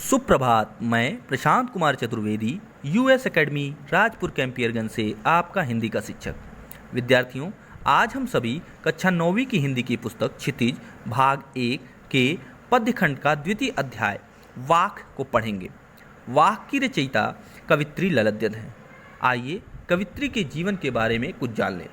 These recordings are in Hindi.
सुप्रभात। मैं प्रशांत कुमार चतुर्वेदी यूएस एकेडमी राजपुर कैंपियरगंज से आपका हिंदी का शिक्षक। विद्यार्थियों, आज हम सभी कक्षा 9वीं की हिंदी की पुस्तक क्षितिज भाग 1 के पद्यखंड का द्वितीय अध्याय वाक को पढ़ेंगे। वाक की रचयिता कवित्री ललद्यद हैं। आइए कवित्री के जीवन के बारे में कुछ जान लें।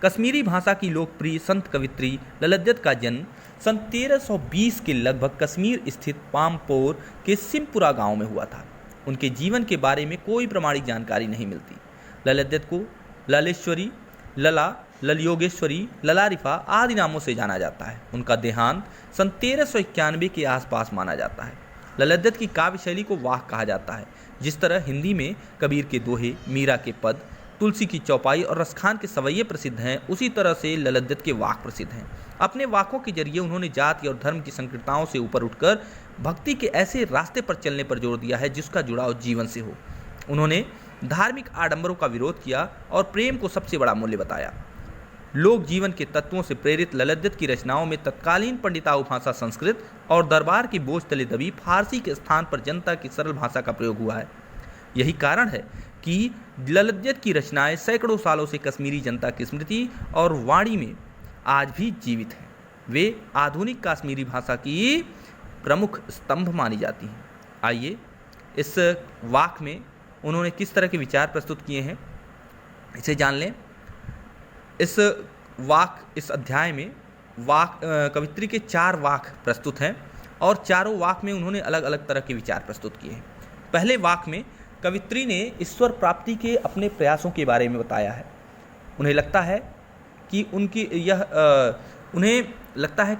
कश्मीरी भाषा की लोकप्रिय संत कवित्री ललद्यद का जन्म सन 1320 के लगभग कश्मीर स्थित पामपोर के सिमपुरा गांव में हुआ था। उनके जीवन के बारे में कोई प्रमाणिक जानकारी नहीं मिलती। ललद्यद को ललेश्वरी, लला, ललयोगेश्वरी, ललारिफा आदि नामों से जाना जाता है। उनका देहांत सन 1391 के आसपास माना जाता है। ललद्यद की काव्य शैली को वाक कहा जाता है। जिस तरह हिंदी में कबीर के दोहे, मीरा के पद, तुलसी की चौपाई और रसखान के सवैये प्रसिद्ध हैं, उसी तरह से ललद्यद के वाक प्रसिद्ध हैं। अपने वाकों के जरिए उन्होंने जाति और धर्म की संकीर्णताओं से ऊपर उठकर भक्ति के ऐसे रास्ते पर चलने पर जोर दिया है जिसका जुड़ाव जीवन से हो। उन्होंने धार्मिक आडंबरों का विरोध किया और प्रेम को सबसे बड़ा मूल्य बताया। लोक जीवन के तत्वों से प्रेरित ललद्यद की रचनाओं में तत्कालीन पंडिताऊ भाषा संस्कृत और दरबार के बोझ तले दबी फारसी के स्थान पर जनता की सरल भाषा का प्रयोग हुआ है। यही कारण है कि ललद्यद की रचनाएं सैकड़ों सालों से कश्मीरी जनता की स्मृति और वाणी में आज भी जीवित हैं। वे आधुनिक कश्मीरी भाषा की प्रमुख स्तंभ मानी जाती हैं। आइए इस वाक में उन्होंने किस तरह के विचार प्रस्तुत किए हैं इसे जान लें। इस अध्याय में कवित्री के 4 वाक प्रस्तुत हैं और चारों वाक में उन्होंने अलग अलग तरह के विचार प्रस्तुत किए हैं। पहले वाक में कवित्री ने ईश्वर प्राप्ति के अपने प्रयासों के बारे में बताया है। उन्हें लगता है कि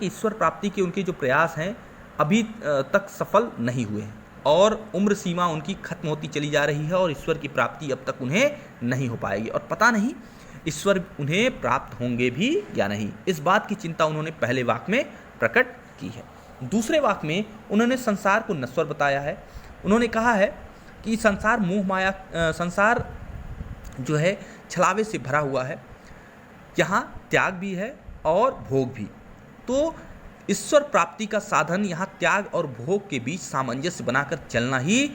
ईश्वर प्राप्ति के उनके जो प्रयास हैं अभी तक सफल नहीं हुए हैं और उम्र सीमा उनकी खत्म होती चली जा रही है और ईश्वर की प्राप्ति अब तक उन्हें नहीं हो पाएगी और पता नहीं ईश्वर उन्हें प्राप्त होंगे भी या नहीं। इस बात की चिंता उन्होंने पहले वाक में प्रकट की है। दूसरे वाक में उन्होंने संसार को नश्वर बताया है। उन्होंने कहा है कि संसार मोह माया, संसार जो है छलावे से भरा हुआ है। यहाँ त्याग भी है और भोग भी। तो ईश्वर प्राप्ति का साधन यहाँ त्याग और भोग के बीच सामंजस्य बनाकर चलना ही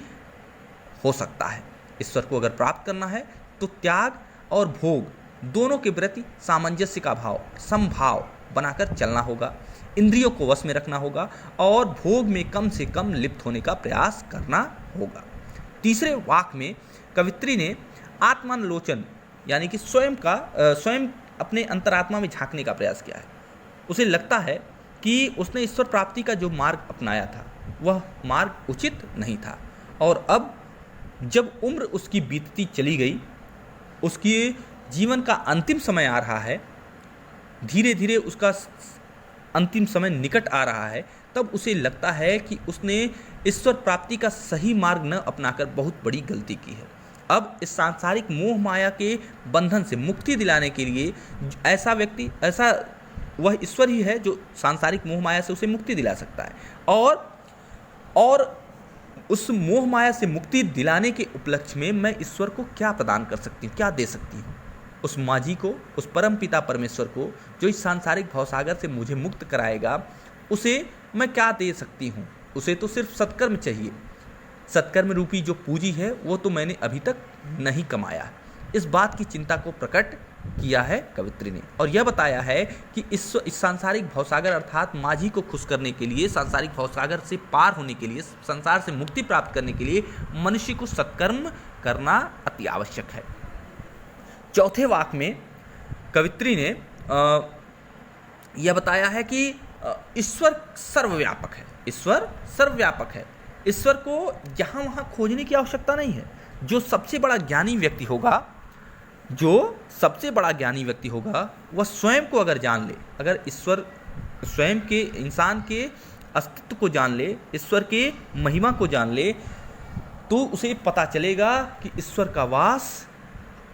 हो सकता है। ईश्वर को अगर प्राप्त करना है तो त्याग और भोग दोनों के प्रति सामंजस्य का भाव, समभाव बनाकर चलना होगा। इंद्रियों को वश में रखना होगा और भोग में कम से कम लिप्त होने का प्रयास करना होगा। तीसरे वाक में कवित्री ने आत्मालोचन यानी कि स्वयं अपने अंतरात्मा में झांकने का प्रयास किया है। उसे लगता है कि उसने ईश्वर प्राप्ति का जो मार्ग अपनाया था वह मार्ग उचित नहीं था और अब जब उम्र उसकी बीतती चली गई, उसके जीवन का अंतिम समय आ रहा है, धीरे धीरे उसका अंतिम समय निकट आ रहा है, तब उसे लगता है कि उसने ईश्वर प्राप्ति का सही मार्ग न अपनाकर बहुत बड़ी गलती की है। अब इस सांसारिक मोह माया के बंधन से मुक्ति दिलाने के लिए वह ईश्वर ही है जो सांसारिक मोह माया से उसे मुक्ति दिला सकता है और उस मोह माया से मुक्ति दिलाने के उपलक्ष्य में मैं ईश्वर को क्या प्रदान कर सकती हूँ, क्या दे सकती हूँ। उस माझी को, उस परम पिता परमेश्वर को जो इस सांसारिक भवसागर से मुझे मुक्त कराएगा, उसे मैं क्या दे सकती हूँ। उसे तो सिर्फ सत्कर्म चाहिए। सत्कर्म रूपी जो पूंजी है वो तो मैंने अभी तक नहीं कमाया। इस बात की चिंता को प्रकट किया है कवित्री ने और यह बताया है कि इस सांसारिक भवसागर अर्थात माझी को खुश करने के लिए, सांसारिक भवसागर से पार होने के लिए, संसार से मुक्ति प्राप्त करने के लिए मनुष्य को सत्कर्म करना अति आवश्यक है। चौथे वाक में कवित्री ने यह बताया है कि ईश्वर सर्वव्यापक है। ईश्वर सर्वव्यापक है। ईश्वर को यहाँ वहाँ खोजने की आवश्यकता नहीं है। जो सबसे बड़ा ज्ञानी व्यक्ति होगा वह स्वयं को अगर जान ले, अगर ईश्वर स्वयं के इंसान के अस्तित्व को जान ले, ईश्वर के महिमा को जान ले, तो उसे पता चलेगा कि ईश्वर का वास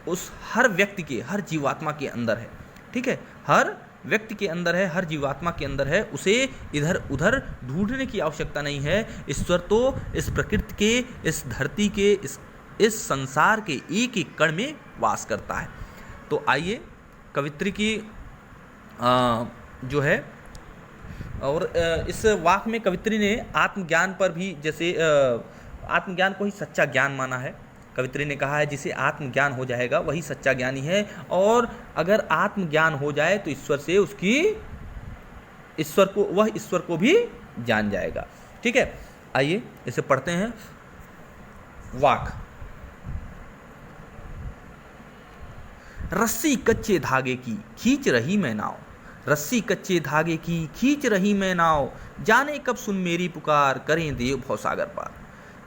उस हर व्यक्ति के, हर जीवात्मा के अंदर है। ठीक है, हर व्यक्ति के अंदर है, हर जीवात्मा के अंदर है। उसे इधर उधर ढूंढने की आवश्यकता नहीं है। ईश्वर तो इस प्रकृति के, इस धरती के, इस संसार के एक एक कण में वास करता है। तो आइए कवित्री की जो है और इस वाक्य में कवित्री ने आत्मज्ञान पर भी, जैसे आत्मज्ञान को ही सच्चा ज्ञान माना है। कवित्री ने कहा है जिसे आत्मज्ञान हो जाएगा वही सच्चा ज्ञानी है, और अगर आत्मज्ञान हो जाए तो ईश्वर से वह ईश्वर को भी जान जाएगा। ठीक है, आइए इसे पढ़ते हैं। वाक। रस्सी कच्चे धागे की खींच रही मैं नाव, रस्सी कच्चे धागे की खींच रही मैं नाव, जाने कब सुन मेरी पुकार करें देव भवसागर पार,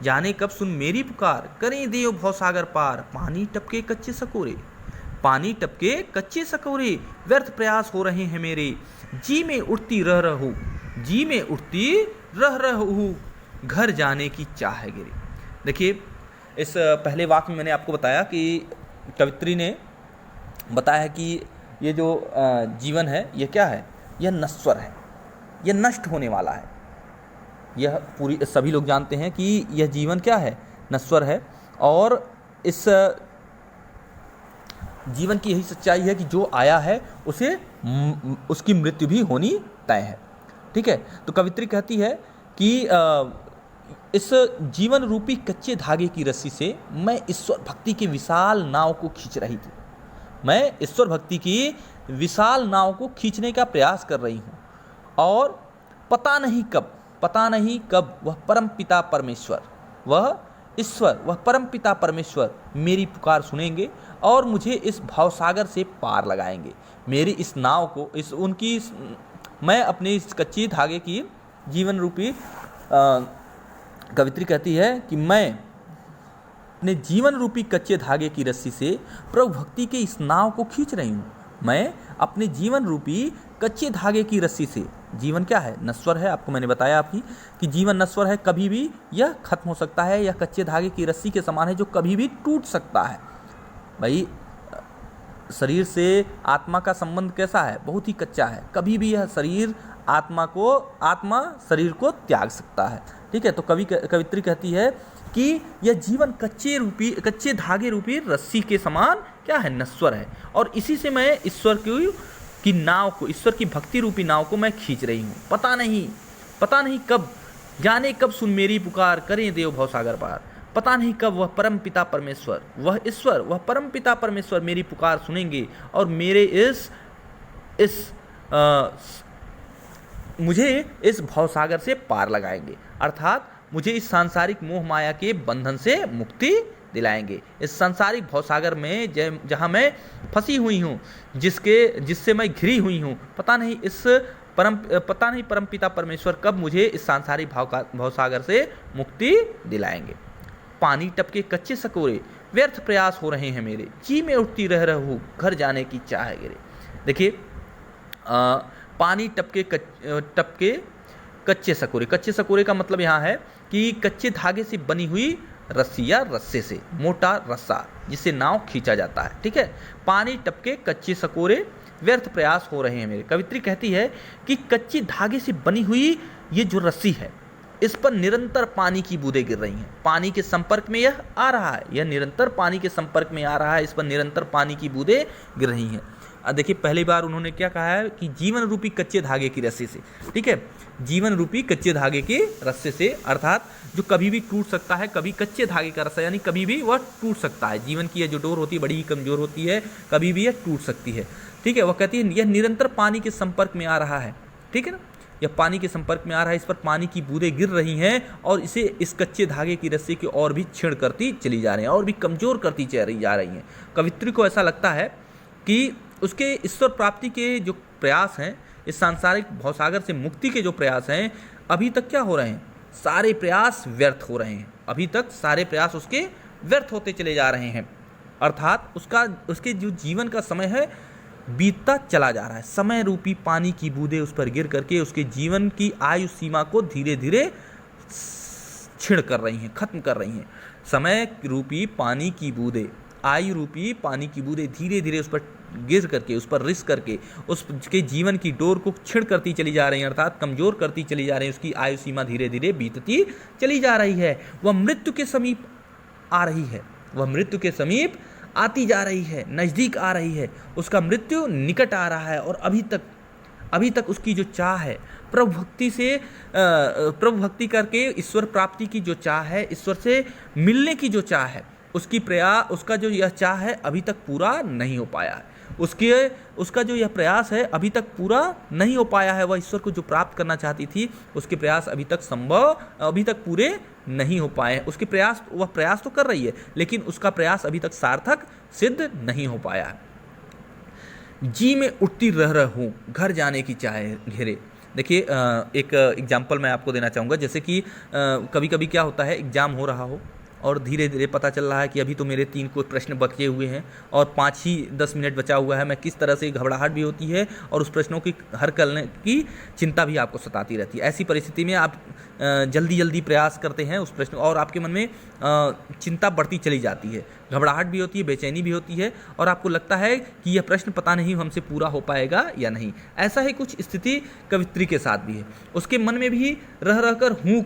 जाने कब सुन मेरी पुकार करें देव भवसागर पार। पानी टपके कच्चे सकोरे, पानी टपके कच्चे सकोरे, व्यर्थ प्रयास हो रहे हैं मेरे, जी में उठती रह रहूं, जी में उठती रह रहूं, घर जाने की चाह है गिरी। देखिए, इस पहले वाक्य में मैंने आपको बताया कि कवित्री ने बताया कि ये जो जीवन है ये क्या है, यह नश्वर है, यह नष्ट होने वाला है। यह पूरी सभी लोग जानते हैं कि यह जीवन क्या है, नश्वर है, और इस जीवन की यही सच्चाई है कि जो आया है उसे उसकी मृत्यु भी होनी तय है। ठीक है, तो कवित्री कहती है कि इस जीवन रूपी कच्चे धागे की रस्सी से मैं ईश्वर भक्ति की विशाल नाव को खींच रही थी, मैं ईश्वर भक्ति की विशाल नाव को खींचने का प्रयास कर रही हूँ, और पता नहीं कब वह परम पिता परमेश्वर, वह ईश्वर, वह परम पिता परमेश्वर मेरी पुकार सुनेंगे और मुझे इस भवसागर से पार लगाएंगे। मेरी इस नाव को मैं अपने इस कच्चे धागे की जीवन रूपी कवित्री कहती है कि मैं अपने जीवन रूपी कच्चे धागे की रस्सी से प्रभु भक्ति के इस नाव को खींच रही हूँ। मैं अपने जीवन रूपी कच्चे धागे की रस्सी से, जीवन क्या है, नश्वर है। आपको मैंने बताया आपकी कि जीवन नश्वर है, कभी भी यह खत्म हो सकता है। यह कच्चे धागे की रस्सी के समान है जो कभी भी टूट सकता है। भाई, शरीर से आत्मा का संबंध कैसा है, बहुत ही कच्चा है। कभी भी यह शरीर आत्मा शरीर को त्याग सकता है। ठीक है, तो कवित्री कहती है कि यह जीवन कच्चे धागे रूपी रस्सी के समान क्या है, नश्वर है, और इसी से मैं ईश्वर की नाव को, ईश्वर की भक्ति रूपी नाव को मैं खींच रही हूँ। पता नहीं कब, जाने कब सुन मेरी पुकार करें देव भवसागर पार। पता नहीं कब वह परम पिता परमेश्वर, वह ईश्वर, वह परम पिता परमेश्वर मेरी पुकार सुनेंगे और मुझे इस भवसागर से पार लगाएंगे, अर्थात मुझे इस सांसारिक मोह माया के बंधन से मुक्ति दिलाएंगे। इस सांसारिक भवसागर में जहाँ मैं फंसी हुई हूँ, जिससे मैं घिरी हुई हूँ, पता नहीं परम पिता परमेश्वर कब मुझे इस सांसारिक भवसागर से मुक्ति दिलाएंगे। पानी टपके कच्चे सकोरे, व्यर्थ प्रयास हो रहे हैं मेरे, जी में उठती रह रहूं, घर जाने की चाह गिरे। देखिए, पानी टपके कच्चे सकोरे, कच्चे सकोरे का मतलब यहाँ है कि कच्चे धागे से बनी हुई रस्सी या रस्से से, मोटा रस्सा जिससे नाव खींचा जाता है। ठीक है, पानी टपके कच्चे सकोरे, व्यर्थ प्रयास हो रहे हैं मेरे। कवित्री कहती है कि कच्चे धागे से बनी हुई ये जो रस्सी है, इस पर निरंतर पानी की बूंदें गिर रही हैं। पानी के संपर्क में यह आ रहा है, यह निरंतर पानी के संपर्क में आ रहा है, इस पर निरंतर पानी की बूंदें गिर रही हैं। देखिए, पहली बार उन्होंने क्या कहा है कि जीवन रूपी कच्चे धागे की रस्सी से। ठीक है, जीवन रूपी कच्चे धागे के रस्से से, अर्थात जो कभी भी टूट सकता है, कभी कच्चे धागे का रस्सा यानी कभी भी वह टूट सकता है। जीवन की यह जो डोर होती है बड़ी ही कमजोर होती है, कभी भी यह टूट सकती है। ठीक है, वह कहती है यह निरंतर पानी के संपर्क में आ रहा है। ठीक है ना, यह पानी के संपर्क में आ रहा है, इस पर पानी की बूंदें गिर रही हैं और इसे इस कच्चे धागे की रस्सी की और भी क्षीण करती चली जा रही हैं और भी कमजोर करती जा रही हैं। कवित्री को ऐसा लगता है कि उसके ईश्वर प्राप्ति के जो प्रयास हैं, इस सांसारिक भवसागर से मुक्ति के जो प्रयास हैं, अभी तक क्या हो रहे हैं, सारे प्रयास व्यर्थ हो रहे हैं। अभी तक सारे प्रयास उसके व्यर्थ होते चले जा रहे हैं, अर्थात उसके जो जीवन का समय है बीतता चला जा रहा है। समय रूपी पानी की बूंदें उस पर गिर करके उसके जीवन की आयु सीमा को धीरे धीरे छीण कर रही हैं, खत्म कर रही हैं। समय रूपी पानी की बूंदें, आयु रूपी पानी की बूंदें धीरे धीरे उस पर गिर करके, उस पर रिस करके उसके जीवन की डोर को छीण करती चली जा रही हैं, अर्थात कमजोर करती चली जा रही हैं। उसकी आयु सीमा धीरे धीरे बीतती चली जा रही है। वह मृत्यु के समीप आ रही है, वह मृत्यु के समीप आती जा रही है, नज़दीक आ रही है। उसका मृत्यु निकट आ रहा है और अभी तक उसकी जो चाह है, प्रभु भक्ति से प्रभु भक्ति करके ईश्वर प्राप्ति की जो चाह है, ईश्वर से मिलने की जो चाह है, उसका जो यह चाह है अभी तक पूरा नहीं हो पाया है। उसका जो यह प्रयास है अभी तक पूरा नहीं हो पाया है। वह ईश्वर को जो प्राप्त करना चाहती थी, उसके प्रयास अभी तक पूरे नहीं हो पाए हैं। वह प्रयास तो कर रही है, लेकिन उसका प्रयास अभी तक सार्थक सिद्ध नहीं हो पाया है। जी में उठती रह हूँ, घर जाने की चाहे घेरे। देखिए, एक एग्जाम्पल मैं आपको देना चाहूँगा। जैसे कि कभी कभी क्या होता है, एग्जाम हो रहा हो और धीरे धीरे पता चल रहा है कि अभी तो मेरे 3 कोई प्रश्न बचे हुए हैं और 5 ही 10 मिनट बचा हुआ है। मैं किस तरह से घबराहट भी होती है और उस प्रश्नों की हल करने की चिंता भी आपको सताती रहती है। ऐसी परिस्थिति में आप जल्दी जल्दी प्रयास करते हैं उस प्रश्न, और आपके मन में चिंता बढ़ती चली जाती है, घबराहट भी होती है, बेचैनी भी होती है, और आपको लगता है कि यह प्रश्न पता नहीं हमसे पूरा हो पाएगा या नहीं। ऐसा ही कुछ स्थिति कवित्री के साथ भी है। उसके मन में भी रह रहकर हूँ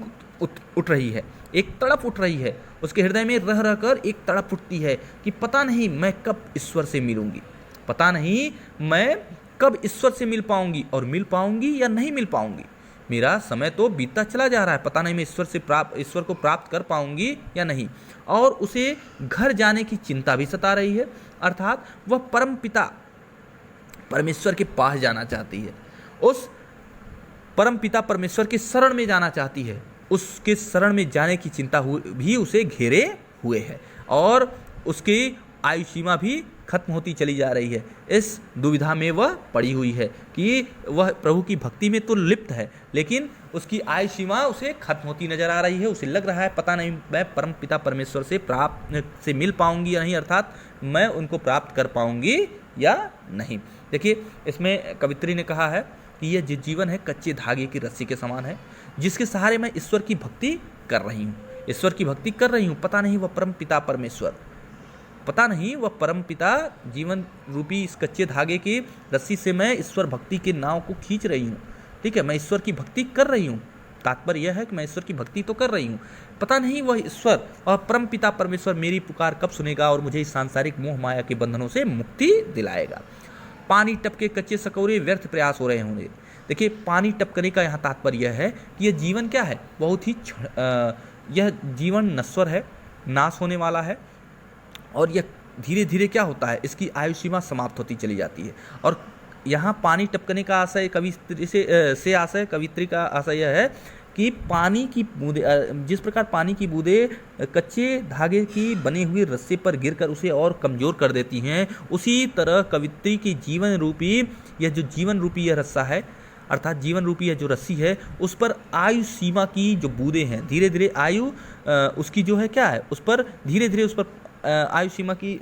उठ रही है, एक तड़प उठ रही है। उसके हृदय में रह रहकर एक तड़प उठती है कि पता नहीं मैं कब ईश्वर से मिलूंगी, पता नहीं मैं कब ईश्वर से मिल पाऊंगी, और मिल पाऊंगी या नहीं मिल पाऊंगी। मेरा समय तो बीतता चला जा रहा है, पता नहीं मैं ईश्वर को प्राप्त कर पाऊंगी या नहीं। और उसे घर जाने की चिंता भी सता रही है, अर्थात वह परम पिता परमेश्वर के पास जाना चाहती है, उस परम पिता परमेश्वर के शरण में जाना चाहती है। उसके शरण में जाने की चिंता भी उसे घेरे हुए है, और उसकी आयु सीमा भी खत्म होती चली जा रही है। इस दुविधा में वह पड़ी हुई है कि वह प्रभु की भक्ति में तो लिप्त है, लेकिन उसकी आयु सीमा उसे खत्म होती नजर आ रही है। उसे लग रहा है पता नहीं मैं परम पिता परमेश्वर से मिल पाऊंगी या नहीं, अर्थात मैं उनको प्राप्त कर पाऊंगी या नहीं। देखिए, इसमें कवित्री ने कहा है कि यह जीवन है कच्चे धागे की रस्सी के समान है, जिसके सहारे मैं ईश्वर की भक्ति कर रही हूँ, ईश्वर की भक्ति कर रही हूँ। पता नहीं वह परम पिता परमेश्वर, पता नहीं वह परम पिता जीवन रूपी इस कच्चे धागे की रस्सी से मैं ईश्वर भक्ति के नाव को खींच रही हूँ। ठीक है, मैं ईश्वर की भक्ति कर रही हूँ। तात्पर्य यह है कि मैं ईश्वर की भक्ति तो कर रही हूँ, पता नहीं वह ईश्वर और परम पिता परमेश्वर मेरी पुकार कब सुनेगा और मुझे इस सांसारिक मोह माया के बंधनों से मुक्ति दिलाएगा। पानी टपके कच्चे सकौरे व्यर्थ प्रयास हो रहे होंगे। देखिए, पानी टपकने का यहाँ तात्पर्य यह है कि यह जीवन क्या है, बहुत ही यह जीवन नश्वर है, नाश होने वाला है, और यह धीरे धीरे क्या होता है, इसकी आयु सीमा समाप्त होती चली जाती है। और यहाँ पानी टपकने का आशय कवित्री का आशय यह है कि पानी की बूंदें, जिस प्रकार पानी की बूंदें कच्चे धागे की बनी हुई रस्सी पर गिरकर उसे और कमज़ोर कर देती हैं, उसी तरह कवित्री की जीवन रूपी यह रस्सा है, अर्थात जीवन रूपी यह जो रस्सी है, उस पर आयु सीमा की जो बूंदें हैं, धीरे धीरे उसकी जो है क्या है, उस पर धीरे धीरे उस पर आयु सीमा की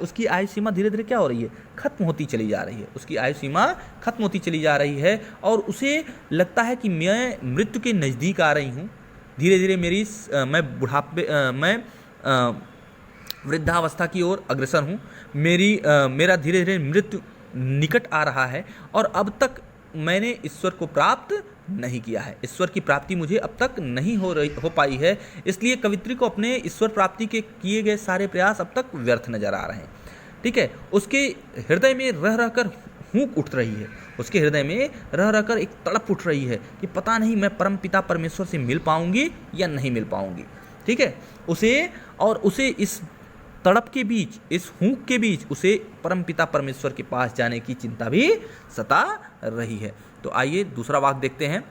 उसकी आयु सीमा धीरे धीरे क्या हो रही है, खत्म होती चली जा रही है। उसकी आयु सीमा खत्म होती चली जा रही है, और उसे लगता है कि मैं मृत्यु के नज़दीक आ रही हूँ। धीरे धीरे मैं वृद्धावस्था की ओर अग्रसर हूँ। मेरा धीरे धीरे मृत्यु निकट आ रहा है, और अब तक मैंने ईश्वर को प्राप्त नहीं किया है, ईश्वर की प्राप्ति मुझे अब तक नहीं हो पाई है। इसलिए कवित्री को अपने ईश्वर प्राप्ति के किए गए सारे प्रयास अब तक व्यर्थ नजर आ रहे हैं। ठीक है, उसके हृदय में रह रहकर हूँक उठ रही है, उसके हृदय में रह रहकर एक तड़प उठ रही है कि पता नहीं मैं परम पिता परमेश्वर से मिल पाऊंगी या नहीं मिल पाऊंगी। ठीक है, उसे इस तड़प के बीच, इस हूँक के बीच उसे परम पिता परमेश्वर के पास जाने की चिंता भी सता रही है। तो आइए दूसरा वाक्य देखते हैं।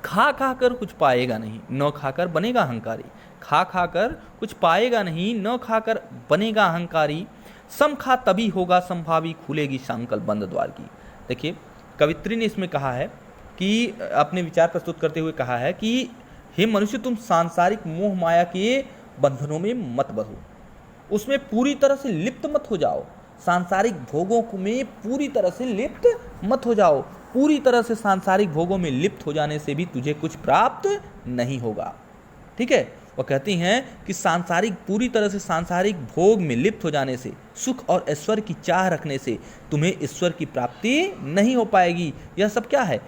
खा खा कर कुछ पाएगा नहीं, न खाकर बनेगा अहंकारी। खा खा कर कुछ पाएगा नहीं, न खाकर बनेगा अहंकारी। सम खा तभी होगा संभावी, खुलेगी सांकल बंद द्वार की। देखिए, कवित्री ने इसमें कहा है कि अपने विचार प्रस्तुत करते हुए कहा है कि हे मनुष्य, तुम सांसारिक मोह माया के बंधनों में मत बंधो, उसमें पूरी तरह से लिप्त मत हो जाओ। सांसारिक भोगों में पूरी तरह से लिप्त मत हो जाओ। पूरी तरह से सांसारिक भोगों में लिप्त हो जाने से भी तुझे कुछ प्राप्त नहीं होगा। ठीक है, वो कहती हैं कि पूरी तरह से सांसारिक भोग में लिप्त हो जाने से, सुख और ऐश्वर्य की चाह रखने से तुम्हें ईश्वर की प्राप्ति नहीं हो पाएगी। यह सब क्या है,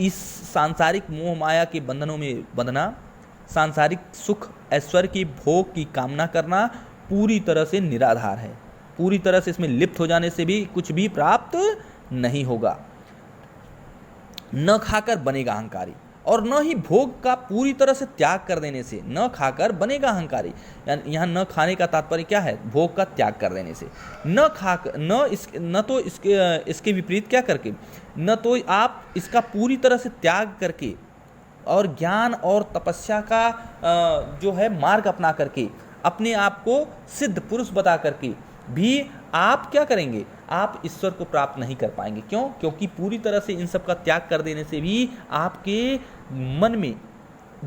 इस सांसारिक मोह माया के बंधनों में बंधना, सांसारिक सुख ऐश्वर्य की भोग की कामना करना पूरी तरह से निराधार है। पूरी तरह से इसमें लिप्त हो जाने से भी कुछ भी प्राप्त नहीं होगा। न खाकर बनेगा अहंकारी, और न ही भोग का पूरी तरह से त्याग कर देने से न खाकर बनेगा अहंकारी। यहाँ न खाने का तात्पर्य क्या है? भोग का त्याग कर देने से। न खाकर न तो इसके विपरीत क्या करके, न तो आप इसका पूरी तरह से त्याग करके और ज्ञान और तपस्या का जो है मार्ग अपना करके, अपने आप को सिद्ध पुरुष बता करके भी आप क्या करेंगे? आप ईश्वर को प्राप्त नहीं कर पाएंगे। क्यों? क्योंकि पूरी तरह से इन सब का त्याग कर देने से भी आपके मन में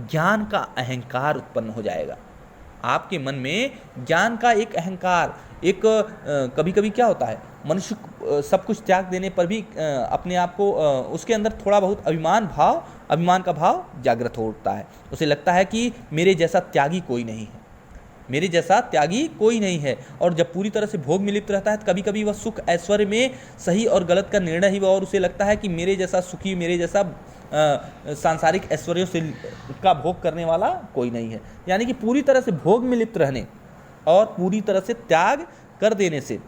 ज्ञान का अहंकार उत्पन्न हो जाएगा। आपके मन में ज्ञान का एक अहंकार, एक कभी कभी क्या होता है, मनुष्य सब कुछ त्याग देने पर भी अपने आप को उसके अंदर थोड़ा बहुत अभिमान का भाव जागृत हो उठता है। उसे लगता है कि मेरे जैसा त्यागी कोई नहीं है, मेरे जैसा त्यागी कोई नहीं है। और जब पूरी तरह से भोग में लिप्त रहता है तो कभी कभी वह सुख ऐश्वर्य में सही और गलत का निर्णय ही, और उसे लगता है कि मेरे जैसा सुखी, मेरे जैसा सांसारिक ऐश्वर्यों से का भोग करने वाला कोई नहीं है। यानी कि पूरी तरह से भोग में लिप्त रहने और पूरी तरह से त्याग कर देने से,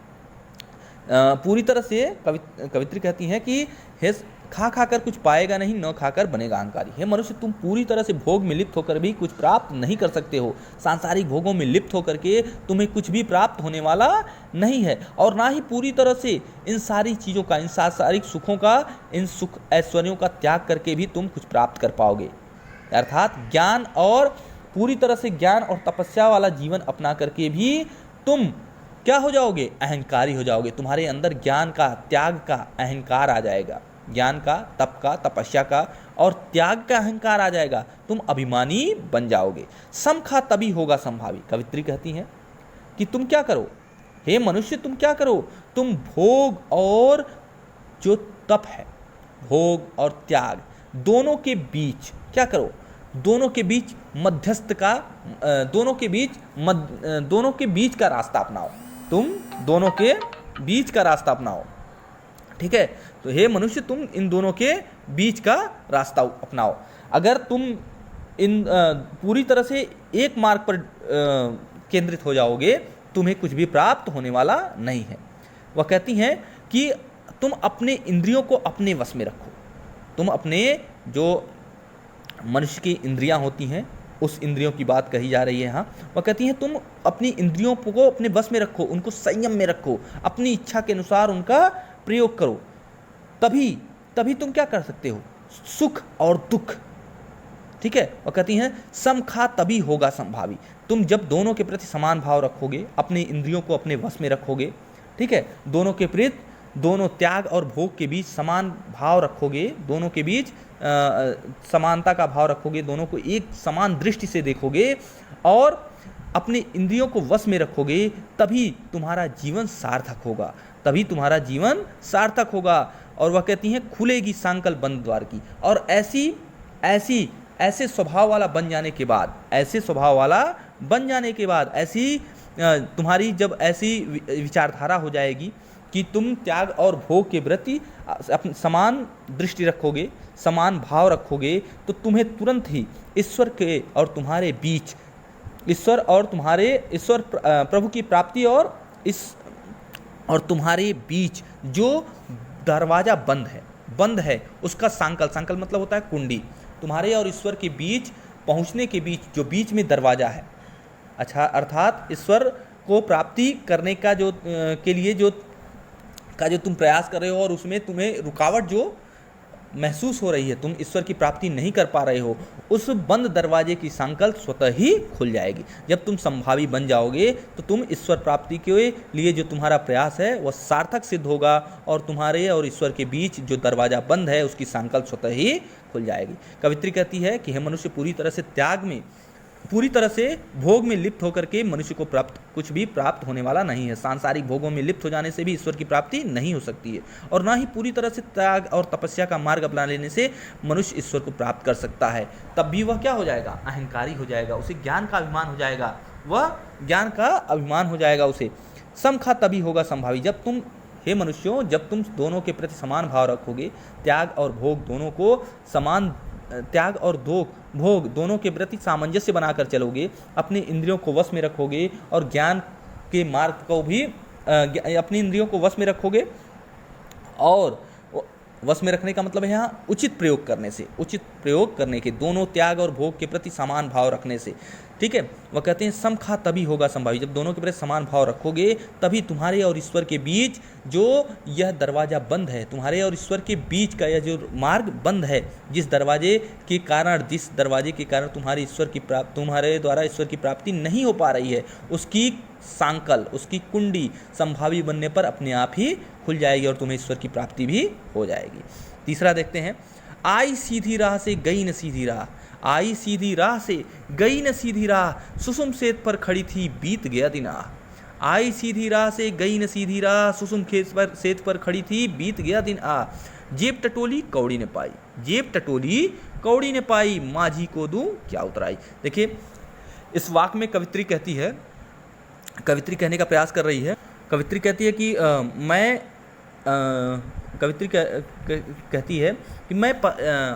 पूरी तरह से कवित्री कहती हैं कि हे खा खाकर कुछ पाएगा नहीं, न खाकर बनेगा अहंकारी। हे मनुष्य, तुम पूरी तरह से भोग में लिप्त होकर भी कुछ प्राप्त नहीं कर सकते हो। सांसारिक भोगों में लिप्त होकर के तुम्हें कुछ भी प्राप्त होने वाला नहीं है, और ना ही पूरी तरह से इन सारी चीज़ों का, इन सांसारिक सुखों का, इन सुख ऐश्वर्यों का त्याग करके भी तुम कुछ प्राप्त कर पाओगे। अर्थात ज्ञान और पूरी तरह से ज्ञान और तपस्या वाला जीवन अपना करके भी तुम क्या हो जाओगे? अहंकारी हो जाओगे। तुम्हारे अंदर ज्ञान का, त्याग का अहंकार आ जाएगा, ज्ञान का, तप का, तपस्या का और त्याग का अहंकार आ जाएगा। तुम अभिमानी बन जाओगे। समखा तभी होगा संभावी। कवित्री कहती हैं कि तुम क्या करो, हे मनुष्य, तुम क्या करो? तुम भोग और जो तप है, भोग और त्याग, दोनों के बीच क्या करो? दोनों के बीच मध्यस्थ का, दोनों के बीच का रास्ता अपनाओ। तुम दोनों के बीच का रास्ता अपनाओ। ठीक है? तो हे मनुष्य, तुम इन दोनों के बीच का रास्ता अपनाओ। अगर तुम इन पूरी तरह से एक मार्ग पर केंद्रित हो जाओगे, तुम्हें कुछ भी प्राप्त होने वाला नहीं है। वह कहती हैं कि तुम अपने इंद्रियों को अपने वश में रखो। तुम अपने जो मनुष्य की इंद्रियां होती हैं, उस इंद्रियों की बात कही जा रही है यहाँ। वह कहती हैं तुम अपनी इंद्रियों को अपने बस में रखो, उनको संयम में रखो, अपनी इच्छा के अनुसार उनका प्रयोग करो। तभी तुम क्या कर सकते हो? सुख और दुख। ठीक है? वह कहती हैं समखा तभी होगा संभावी। तुम जब दोनों के प्रति समान भाव रखोगे, अपने इंद्रियों को अपने वश में रखोगे, ठीक है, दोनों के प्रति, दोनों त्याग और भोग के बीच समान भाव रखोगे, दोनों के बीच समानता का भाव रखोगे, दोनों को एक समान दृष्टि से देखोगे और अपने इंद्रियों को वश में रखोगे, तभी तुम्हारा जीवन सार्थक होगा, तभी तुम्हारा जीवन सार्थक होगा। और वह कहती हैं खुलेगी सांकल बंद द्वार की। और ऐसे स्वभाव वाला बन जाने के बाद, ऐसी तुम्हारी जब ऐसी विचारधारा हो जाएगी कि तुम त्याग और भोग के प्रति समान दृष्टि रखोगे, समान भाव रखोगे, तो तुम्हें तुरंत ही ईश्वर के और तुम्हारे बीच, ईश्वर प्रभु की प्राप्ति और तुम्हारे बीच जो दरवाजा बंद है उसका सांकल मतलब होता है कुंडी, तुम्हारे और ईश्वर के बीच पहुंचने के बीच जो बीच में दरवाजा है, अच्छा, अर्थात ईश्वर को प्राप्ति करने का जो तुम प्रयास कर रहे हो और उसमें तुम्हें रुकावट जो महसूस हो रही है, तुम ईश्वर की प्राप्ति नहीं कर पा रहे हो, उस बंद दरवाजे की सांकल स्वतः ही खुल जाएगी। जब तुम संभावी बन जाओगे तो तुम ईश्वर प्राप्ति के लिए जो तुम्हारा प्रयास है वह सार्थक सिद्ध होगा और तुम्हारे और ईश्वर के बीच जो दरवाजा बंद है उसकी सांकल स्वतः ही खुल जाएगी। कवित्री कहती है कि हे मनुष्य, पूरी तरह से भोग में लिप्त होकर के मनुष्य को कुछ भी प्राप्त होने वाला नहीं है। सांसारिक भोगों में लिप्त हो जाने से भी ईश्वर की प्राप्ति नहीं हो सकती है, और ना ही पूरी तरह से त्याग और तपस्या का मार्ग अपना लेने से मनुष्य ईश्वर को प्राप्त कर सकता है। तब भी वह क्या हो जाएगा? अहंकारी हो जाएगा, उसे ज्ञान का अभिमान हो जाएगा, उसे समखा तभी होगा संभावी। जब तुम, हे मनुष्यों, जब तुम दोनों के प्रति समान भाव रखोगे, त्याग और भोग दोनों को समान, त्याग और भोग दोनों के प्रति सामंजस्य बनाकर चलोगे, अपने इंद्रियों को वश में रखोगे और ज्ञान के मार्ग को भी अपनी इंद्रियों को वश में रखोगे और वश में रखने का मतलब है यहाँ उचित प्रयोग करने से, उचित प्रयोग करने के, दोनों त्याग और भोग के प्रति समान भाव रखने से। ठीक है, वह कहते हैं समखा तभी होगा संभावी। जब दोनों के प्रति समान भाव रखोगे तभी तुम्हारे और ईश्वर के बीच जो यह दरवाज़ा बंद है, तुम्हारे और ईश्वर के बीच का यह जो मार्ग बंद है, जिस दरवाजे के कारण तुम्हारे द्वारा ईश्वर की प्राप्ति नहीं हो पा रही है, उसकी सांकल, उसकी कुंडी संभावी बनने पर अपने आप ही खुल जाएगी और तुम्हें ईश्वर की प्राप्ति भी हो जाएगी। तीसरा देखते हैं, आई सीधी राह से गई न सीधी राह, आई सीधी राह से गई न सीधी राह, सुसुम सेत पर खड़ी थी बीत गया दिन आ। आई सीधी राह से गई न सीधी राह, सुसुम सेत पर खड़ी थी बीत गया दिन आ। जेब टटोली कौड़ी ने पाई, जेब टटोली कौड़ी ने पाई, माझी को दूं क्या उतराई। देखिए, इस वाक्य में कवित्री कहती है, कवित्री कहने का प्रयास कर रही है, कवित्री कहती है कि कहती है कि मैं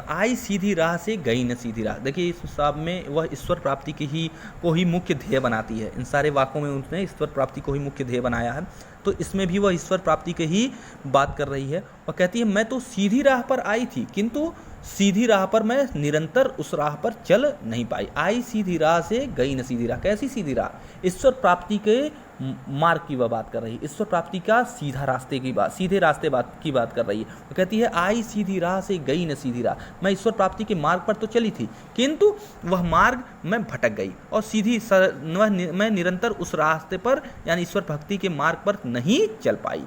आई सीधी राह से गई न सीधी राह। देखिए, इस हिसाब में वह ईश्वर प्राप्ति को ही मुख्य ध्येय बनाती है। इन सारे वाक्यों में उसने ईश्वर प्राप्ति को ही मुख्य ध्येय बनाया है, तो इसमें भी वह ईश्वर प्राप्ति की ही बात कर रही है। वह कहती है मैं तो सीधी राह पर आई थी, किंतु सीधी राह पर मैं निरंतर उस राह पर चल नहीं पाई। आई सीधी राह से गई न सीधी राह। कैसी सीधी राह? ईश्वर प्राप्ति के मार्ग की वह बात कर रही है, ईश्वर प्राप्ति का सीधा रास्ते की बात, सीधे रास्ते की बात कर रही है। वो कहती है आई सीधी राह से गई न सीधी राह। मैं ईश्वर प्राप्ति के मार्ग पर तो चली थी, किंतु वह मार्ग मैं भटक गई और मैं निरंतर उस रास्ते पर यानी ईश्वर भक्ति के मार्ग पर नहीं चल पाई।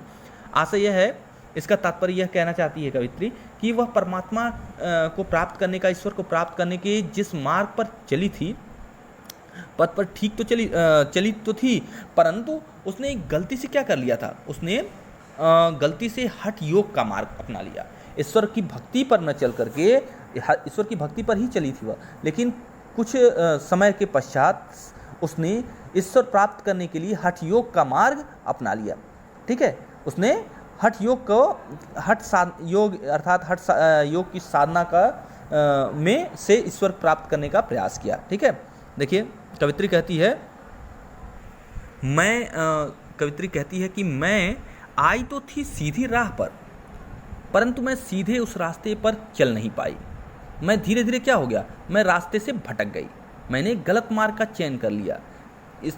आशय यह है, इसका तात्पर्य यह कहना चाहती है कवित्री कि वह परमात्मा को प्राप्त करने का, ईश्वर को प्राप्त करने के जिस मार्ग पर चली थी, पथ पर ठीक तो चली तो थी, परंतु उसने एक गलती से क्या कर लिया था, उसने गलती से हठ योग का मार्ग अपना लिया। ईश्वर की भक्ति पर न चल करके, ईश्वर की भक्ति पर ही चली थी वह, लेकिन कुछ समय के पश्चात उसने ईश्वर प्राप्त करने के लिए हठ योग का मार्ग अपना लिया। ठीक है, उसने हठ योग को हठ योग की साधना का में से ईश्वर प्राप्त करने का प्रयास किया। ठीक है, देखिए कवित्री कहती है कि मैं आई तो थी सीधी राह पर, परंतु मैं सीधे उस रास्ते पर चल नहीं पाई। मैं धीरे धीरे क्या हो गया, मैं रास्ते से भटक गई, मैंने गलत मार्ग का चयन कर लिया। इस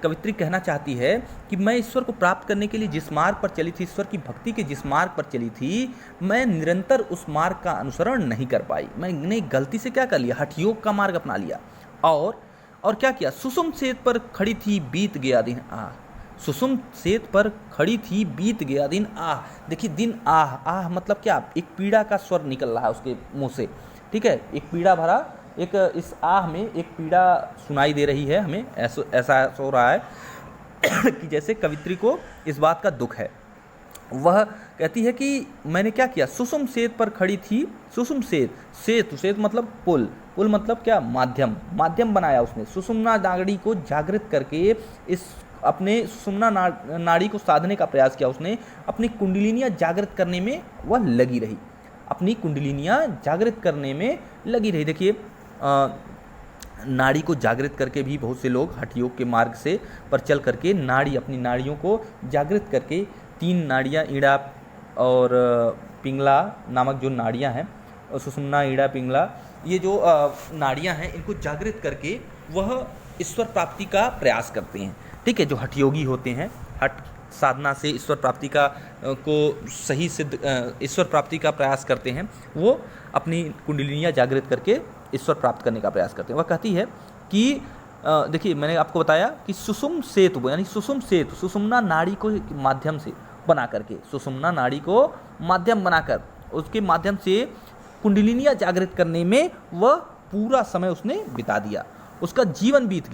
कवित्री कहना चाहती है कि मैं ईश्वर को प्राप्त करने के लिए जिस मार्ग पर चली थी, ईश्वर की भक्ति के जिस मार्ग पर चली थी, मैं निरंतर उस मार्ग का अनुसरण नहीं कर पाई। मैंने गलती से क्या कर लिया, हठ योग का मार्ग अपना लिया और क्या किया, सुसुम सेत पर खड़ी थी बीत गया दिन आ। सुसुम सेत पर खड़ी थी बीत गया दिन आ। देखिए, दिन आह मतलब क्या, एक पीड़ा का स्वर निकल रहा है उसके मुंह से। ठीक है, एक पीड़ा भरा, एक इस आह में एक पीड़ा सुनाई दे रही है हमें, ऐसा हो रहा है कि जैसे कवित्री को इस बात का दुख है। वह कहती है कि मैंने क्या किया, सुसुम सेत पर खड़ी थी, सुसुम सेत मतलब पुल मतलब क्या, माध्यम बनाया उसने। सुषुम्ना नाड़ी को जागृत करके इस अपने सुषुम्ना नाड़ी को साधने का प्रयास किया उसने। अपनी कुंडलिनियाँ जागृत करने में वह लगी रही, अपनी कुंडलिनियाँ जागृत करने में लगी रही। देखिए, नाड़ी को जागृत करके भी बहुत से लोग हठ योग के मार्ग से पर चल करके अपनी नाड़ियों को जागृत करके 3 नाड़ियाँ, ईड़ा और पिंगला नामक जो नाड़ियाँ हैं, सुषुम्ना, ईड़ा, पिंगला, ये जो नाड़ियाँ हैं, इनको जागृत करके वह ईश्वर प्राप्ति का प्रयास करते हैं। ठीक है, जो हठ योगी होते हैं, हठ साधना से ईश्वर प्राप्ति का को सही सिद्ध ईश्वर प्राप्ति का प्रयास करते हैं, वो अपनी कुंडलिनियाँ जागृत करके ईश्वर प्राप्त करने का प्रयास करते हैं। वह कहती है कि देखिए, मैंने आपको बताया कि सुषुम सेतु यानी सुषुम्ना नाड़ी को माध्यम से बना करके, सुषुम्ना नाड़ी को माध्यम बनाकर उसके माध्यम से कुंडलिनियाँ जागृत करने में वह पूरा समय उसने बिता दिया। उसका जीवन बीत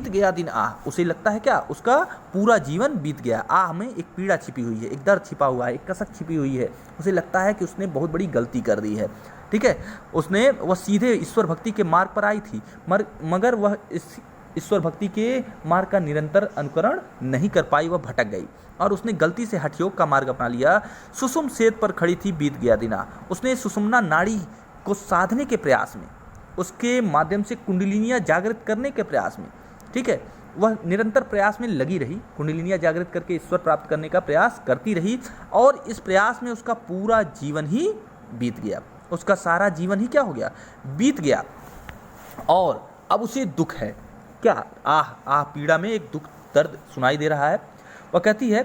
गया दिन आह। उसे लगता है क्या, उसका पूरा जीवन बीत गया। आह में एक पीड़ा छिपी हुई है, एक दर्द छिपा हुआ है, एक कसक छिपी हुई है। उसे लगता है कि उसने बहुत बड़ी गलती कर दी है। ठीक है, वह सीधे ईश्वर भक्ति के मार्ग पर आई थी, मगर वह इस ईश्वर भक्ति के मार्ग का निरंतर अनुकरण नहीं कर पाई, वह भटक गई और उसने गलती से हठ योग का मार्ग अपना लिया। सुषुम सेत पर खड़ी थी बीत गया दिन आ। उसने सुषुम्ना नाड़ी को साधने के प्रयास में, उसके माध्यम से कुंडलिनियाँ जागृत करने के प्रयास में, ठीक है, वह निरंतर प्रयास में लगी रही, कुंडलिनियाँ जागृत करके ईश्वर प्राप्त करने का प्रयास करती रही और इस प्रयास में उसका पूरा जीवन ही बीत गया, उसका सारा जीवन ही क्या हो गया, बीत गया। और अब उसे दुख है, क्या आह आह पीड़ा में एक दुख दर्द सुनाई दे रहा है। वह कहती है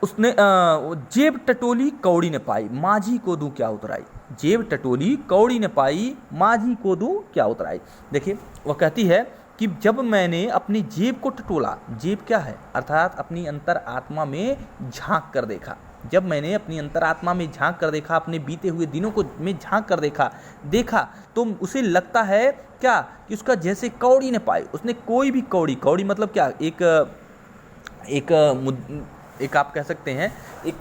उसने जेब टटोली कौड़ी ने पाई, माझी को दूं क्या उतराई। जेब टटोली कौड़ी ने पाई, माझी को दूं क्या उतराई। देखिए वह कहती है कि जब मैंने अपनी जेब को टटोला, जेब क्या है, अर्थात अपनी अंतर आत्मा में झांक कर देखा। जब मैंने अपनी अंतरात्मा में झांक कर देखा, अपने बीते हुए दिनों को में झांक कर देखा तो उसे लगता है क्या कि उसका जैसे कौड़ी ने पाई, उसने कोई भी कौड़ी मतलब क्या, एक आप कह सकते हैं एक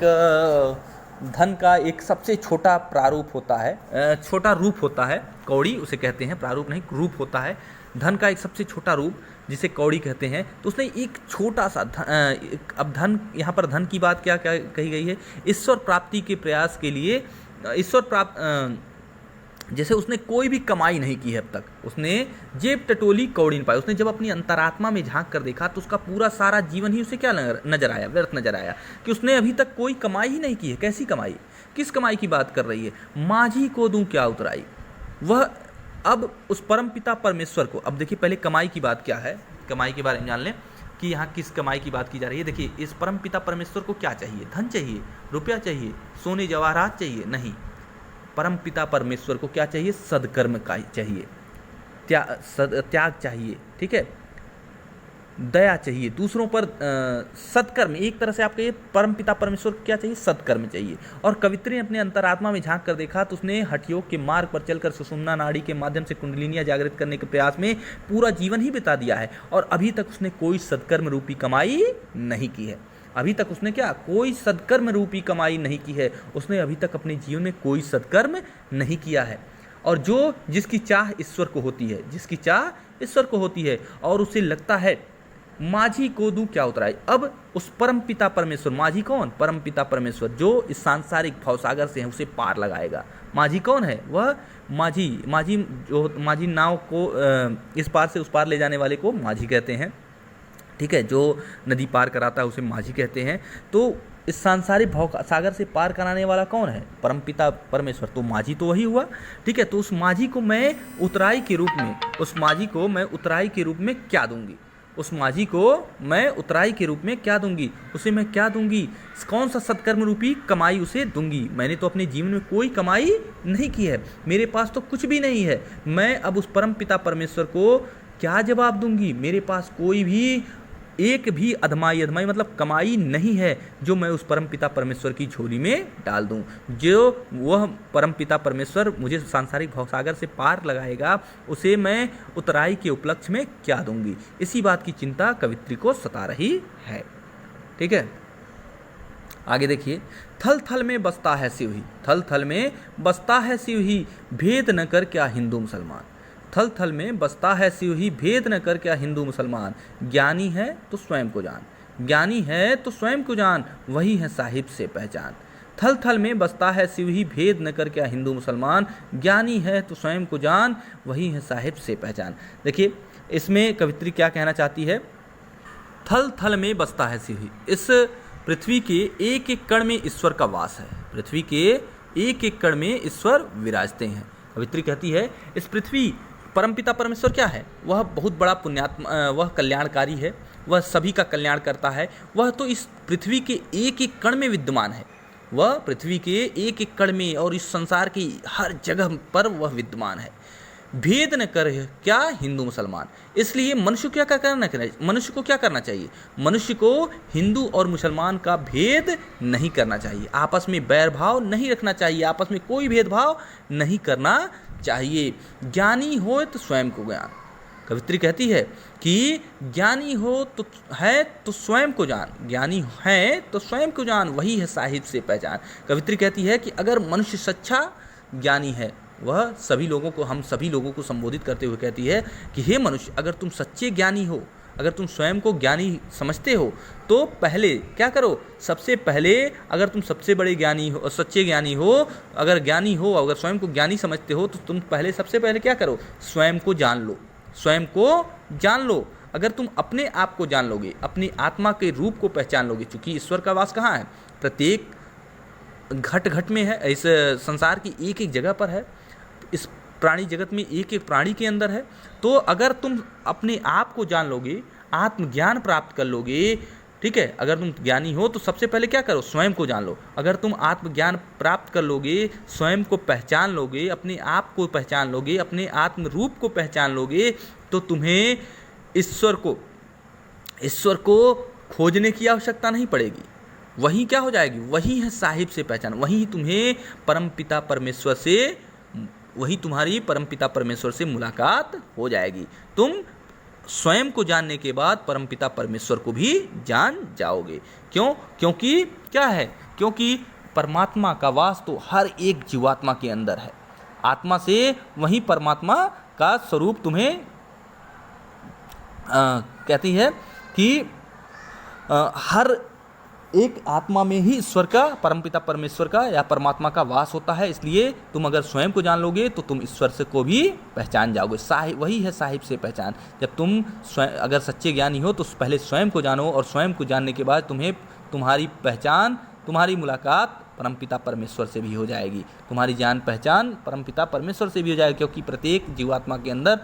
धन का एक सबसे छोटा प्रारूप होता है, छोटा रूप होता है, कौड़ी उसे कहते हैं, प्रारूप नहीं रूप होता है, धन का एक सबसे छोटा रूप जिसे कौड़ी कहते हैं। तो उसने एक छोटा सा अब धन, यहाँ पर धन की बात क्या क्या कही गई है, ईश्वर प्राप्ति के प्रयास के लिए ईश्वर प्राप्त, जैसे उसने कोई भी कमाई नहीं की है अब तक, उसने जेब टटोली कौड़ी नहीं पाई। उसने जब अपनी अंतरात्मा में झांक कर देखा तो उसका पूरा सारा जीवन ही उसे क्या नजर आया, व्यर्थ नजर आया, कि उसने अभी तक कोई कमाई ही नहीं की है। कैसी कमाई, किस कमाई की बात कर रही है, माझी को दूं क्या उतराई। वह अब उस परमपिता परमेश्वर को, अब देखिए पहले कमाई की बात क्या है, कमाई के बारे में जान लें कि यहाँ किस कमाई की बात की जा रही है। देखिए इस परमपिता परमेश्वर को क्या चाहिए, धन चाहिए, रुपया चाहिए, सोने जवाहरात चाहिए, नहीं, परमपिता परमेश्वर को क्या चाहिए, सदकर्म का चाहिए, त्याग चाहिए, ठीक है, दया चाहिए दूसरों पर, सत्कर्म, एक तरह से आप कहिए परमपिता परमेश्वर को क्या चाहिए, सत्कर्म चाहिए। और कवित्री ने अपने अंतरात्मा में झांक कर देखा तो उसने हठयोग के मार्ग पर चलकर सुषुम्ना नाड़ी के माध्यम से कुंडलिनियाँ जागृत करने के प्रयास में पूरा जीवन ही बिता दिया है और अभी तक उसने कोई सत्कर्म रूपी कमाई नहीं की है। अभी तक उसने क्या, कोई सत्कर्म रूपी कमाई नहीं की है, उसने अभी तक अपने जीवन में कोई सत्कर्म नहीं किया है। और जिसकी चाह ईश्वर को होती है, जिसकी चाह ईश्वर को होती है और उसे लगता है माझी को दूं क्या उतराई। अब उस परमपिता परमेश्वर, माझी कौन, परमपिता परमेश्वर जो इस सांसारिक भवसागर से है उसे पार लगाएगा। माझी कौन है, वह माझी नाव को इस पार से उस पार ले जाने वाले को माझी कहते हैं, ठीक है, जो नदी पार कराता है उसे माझी कहते हैं। तो इस सांसारिक भव सागर से पार कराने वाला कौन है, परमपिता परमेश्वर, तो माझी तो वही हुआ, ठीक है। तो उस माझी को मैं उतराई के रूप में, उस माझी को मैं उतराई के रूप में क्या दूंगी, उस माझी को मैं उतराई के रूप में क्या दूंगी, उसे मैं क्या दूंगी, कौन सा सत्कर्म रूपी कमाई उसे दूंगी। मैंने तो अपने जीवन में कोई कमाई नहीं की है, मेरे पास तो कुछ भी नहीं है, मैं अब उस परमपिता परमेश्वर को क्या जवाब दूंगी। मेरे पास कोई भी एक भी अधमाई मतलब कमाई नहीं है जो मैं उस परमपिता परमेश्वर की झोली में डाल दूं। जो वह परमपिता परमेश्वर मुझे सांसारिक भवसागर से पार लगाएगा उसे मैं उतराई के उपलक्ष्य में क्या दूंगी। इसी बात की चिंता कवित्री को सता रही है, ठीक है। आगे देखिए, थल थल में बसता है शिव ही, थल थल में बसता है शिव ही, भेद न कर क्या हिंदू मुसलमान। थल थल में बसता है शिव ही, भेद न कर क्या हिंदू मुसलमान। ज्ञानी है तो स्वयं को जान, ज्ञानी है तो स्वयं को जान, वही है साहिब से पहचान। थल थल में बसता है शिव ही, भेद न कर क्या हिंदू मुसलमान। ज्ञानी है तो स्वयं को जान, वही है साहिब से पहचान। देखिए इसमें कवित्री क्या कहना चाहती है, थल थल में बसता है शिव ही, इस पृथ्वी के एक एक कण में ईश्वर का वास है, पृथ्वी के एक एक कण में ईश्वर विराजते हैं। कवित्री कहती है इस पृथ्वी, परमपिता परमेश्वर क्या है, वह बहुत बड़ा पुण्यात्मा, वह कल्याणकारी है, वह सभी का कल्याण करता है, वह तो इस पृथ्वी के एक एक कण में विद्यमान है, वह पृथ्वी के एक एक कण में और इस संसार की हर जगह पर वह विद्यमान है। भेद न कर क्या हिंदू मुसलमान, इसलिए मनुष्य को क्या करना चाहिए, मनुष्य को हिंदू और मुसलमान का भेद नहीं करना चाहिए, आपस में बैर भाव नहीं रखना चाहिए, आपस में कोई भेदभाव नहीं करना चाहिए। ज्ञानी हो तो स्वयं को ज्ञान, कवित्री कहती है कि ज्ञानी हो तो है तो स्वयं को जान, ज्ञानी है तो स्वयं को जान, वही है साहिब से पहचान। कवित्री कहती है कि अगर मनुष्य सच्चा ज्ञानी है, वह सभी लोगों को, हम सभी लोगों को संबोधित करते हुए कहती है कि हे मनुष्य, अगर तुम सच्चे ज्ञानी हो, अगर तुम स्वयं को ज्ञानी समझते हो तो पहले क्या करो, सबसे पहले अगर तुम सबसे बड़े ज्ञानी हो, सच्चे ज्ञानी हो, अगर ज्ञानी हो, अगर स्वयं को ज्ञानी समझते हो तो तुम पहले सबसे पहले क्या करो, स्वयं को जान लो, स्वयं को जान लो। अगर तुम अपने आप को जान लोगे, अपनी आत्मा के रूप को पहचान लोगे, चूँकि ईश्वर का वास कहाँ है? प्रत्येक घट घट में है, इस संसार की एक एक जगह पर है, इस प्राणी जगत में एक एक प्राणी के अंदर है। तो अगर तुम अपने आप को जान लोगे, आत्मज्ञान प्राप्त कर लोगे, ठीक है, अगर तुम ज्ञानी हो तो सबसे पहले क्या करो? स्वयं को जान लो। अगर तुम आत्मज्ञान प्राप्त कर लोगे, स्वयं को पहचान लोगे, अपने आप को पहचान लोगे, अपने आत्म रूप को पहचान लोगे, तो तुम्हें ईश्वर को खोजने की आवश्यकता नहीं पड़ेगी। वही क्या हो जाएगी? वही है साहिब से पहचान, वही तुम्हें परमपिता परमेश्वर से, वही तुम्हारी परमपिता परमेश्वर से मुलाकात हो जाएगी। तुम स्वयं को जानने के बाद परमपिता परमेश्वर को भी जान जाओगे। क्यों? क्योंकि क्या है? क्योंकि परमात्मा का वास तो हर एक जीवात्मा के अंदर है। आत्मा से वही परमात्मा का स्वरूप तुम्हें कहती है कि हर एक आत्मा में ही ईश्वर का, परमपिता परमेश्वर का या परमात्मा का वास होता है। इसलिए तुम अगर स्वयं को जान लोगे तो तुम ईश्वर से को भी पहचान जाओगे। साहिब, वही है साहिब से पहचान। जब तुम स्वयं अगर सच्चे ज्ञानी हो तो पहले स्वयं को जानो, और स्वयं को जानने के बाद तुम्हें तुम्हारी पहचान, तुम्हारी मुलाकात परमपिता परमेश्वर से भी हो जाएगी। तुम्हारी जान पहचान परमपिता परमेश्वर से भी हो जाएगी, क्योंकि प्रत्येक जीवात्मा के अंदर,